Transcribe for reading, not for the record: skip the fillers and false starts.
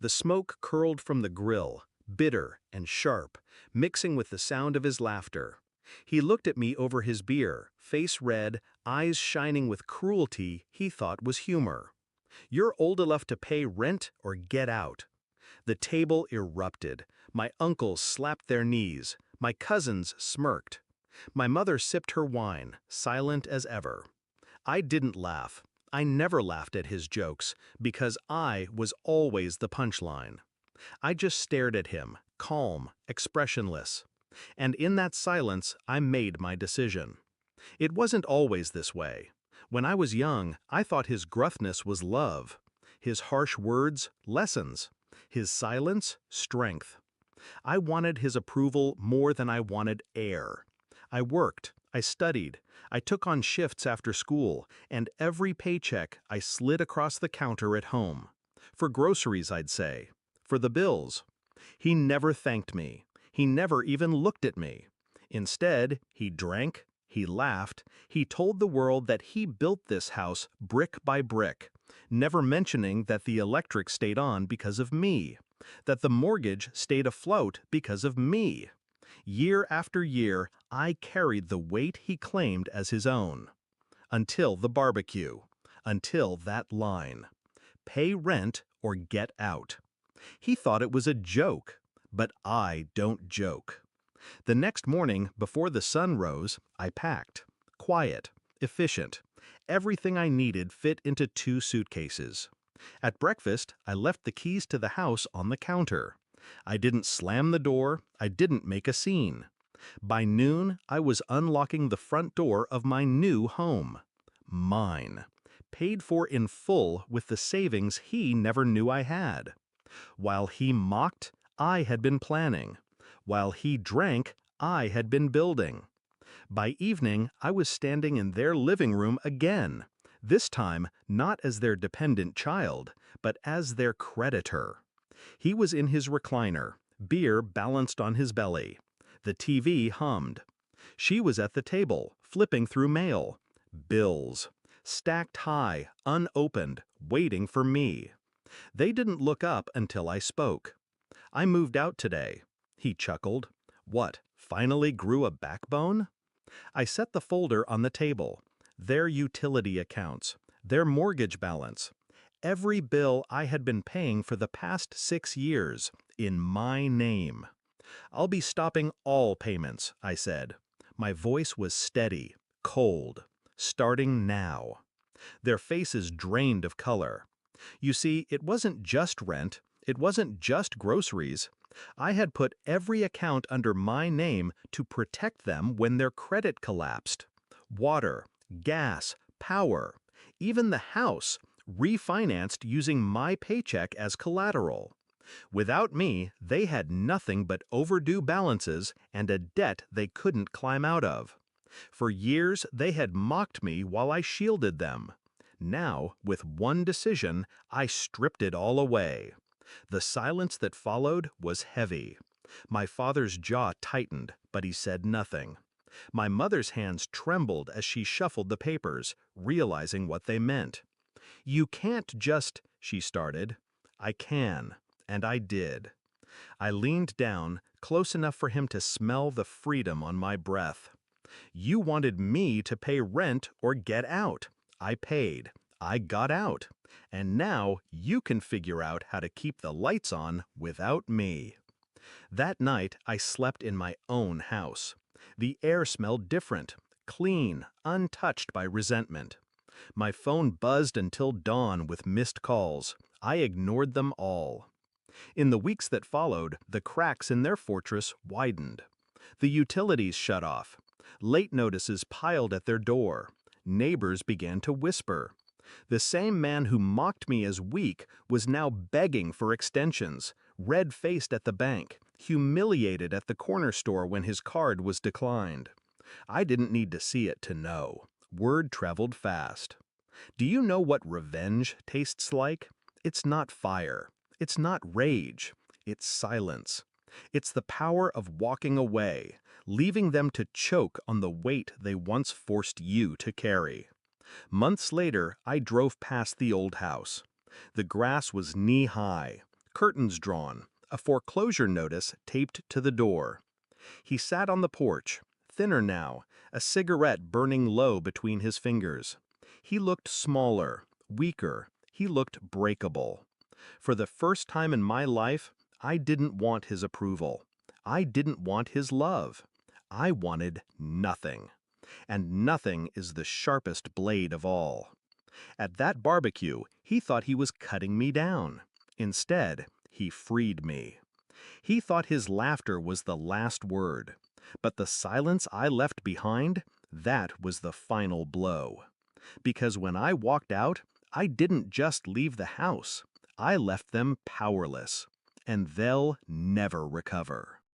The smoke curled from the grill, bitter and sharp, mixing with the sound of his laughter. He looked at me over his beer, face red, eyes shining with cruelty he thought was humor. "You're old enough to pay rent or get out." The table erupted. My uncles slapped their knees. My cousins smirked. My mother sipped her wine, silent as ever. I didn't laugh. I never laughed at his jokes, because I was always the punchline. I just stared at him, calm, expressionless. And in that silence, I made my decision. It wasn't always this way. When I was young, I thought his gruffness was love. His harsh words, lessons. His silence, strength. I wanted his approval more than I wanted air. I worked, I studied, I took on shifts after school, and every paycheck I slid across the counter at home. For groceries, I'd say. For the bills. He never thanked me. He never even looked at me. Instead, he drank, he laughed, he told the world that he built this house brick by brick, never mentioning that the electric stayed on because of me, that the mortgage stayed afloat because of me. Year after year, I carried the weight he claimed as his own. Until the barbecue. Until that line. Pay rent or get out. He thought it was a joke, but I don't joke. The next morning, before the sun rose, I packed. Quiet, efficient. Everything I needed fit into 2 suitcases. At breakfast, I left the keys to the house on the counter. I didn't slam the door, I didn't make a scene. By noon, I was unlocking the front door of my new home. Mine. Paid for in full with the savings he never knew I had. While he mocked, I had been planning. While he drank, I had been building. By evening, I was standing in their living room again, this time not as their dependent child, but as their creditor. He was in his recliner, beer balanced on his belly. The TV hummed. She was at the table, flipping through mail. Bills. Stacked high, unopened, waiting for me. They didn't look up until I spoke. "I moved out today." He chuckled. "What, finally grew a backbone?" I set the folder on the table. Their utility accounts. Their mortgage balance. Every bill I had been paying for the past 6 years, in my name. "I'll be stopping all payments," I said. My voice was steady, cold. "Starting now." Their faces drained of color. You see, it wasn't just rent, it wasn't just groceries. I had put every account under my name to protect them when their credit collapsed. Water, gas, power, even the house, refinanced using my paycheck as collateral. Without me, they had nothing but overdue balances and a debt they couldn't climb out of. For years, they had mocked me while I shielded them. Now, with one decision, I stripped it all away. The silence that followed was heavy. My father's jaw tightened, but he said nothing. My mother's hands trembled as she shuffled the papers, realizing what they meant. "You can't just," she started. "I can," and I did. I leaned down, close enough for him to smell the freedom on my breath. "You wanted me to pay rent or get out. I paid. I got out. And now you can figure out how to keep the lights on without me." That night, I slept in my own house. The air smelled different, clean, untouched by resentment. My phone buzzed until dawn with missed calls. I ignored them all. In the weeks that followed, the cracks in their fortress widened. The utilities shut off. Late notices piled at their door. Neighbors began to whisper. The same man who mocked me as weak was now begging for extensions, red-faced at the bank, humiliated at the corner store when his card was declined. I didn't need to see it to know. Word traveled fast. Do you know what revenge tastes like? It's not fire. It's not rage. It's silence. It's the power of walking away, leaving them to choke on the weight they once forced you to carry. Months later, I drove past the old house. The grass was knee-high. curtains drawn, a foreclosure notice taped to the door. He sat on the porch, thinner now, a cigarette burning low between his fingers. He looked smaller, weaker, he looked breakable. For the first time in my life, I didn't want his approval. I didn't want his love. I wanted nothing. And nothing is the sharpest blade of all. At that barbecue, he thought he was cutting me down. Instead, he freed me. He thought his laughter was the last word. But the silence I left behind, that was the final blow. Because when I walked out, I didn't just leave the house. I left them powerless. And they'll never recover.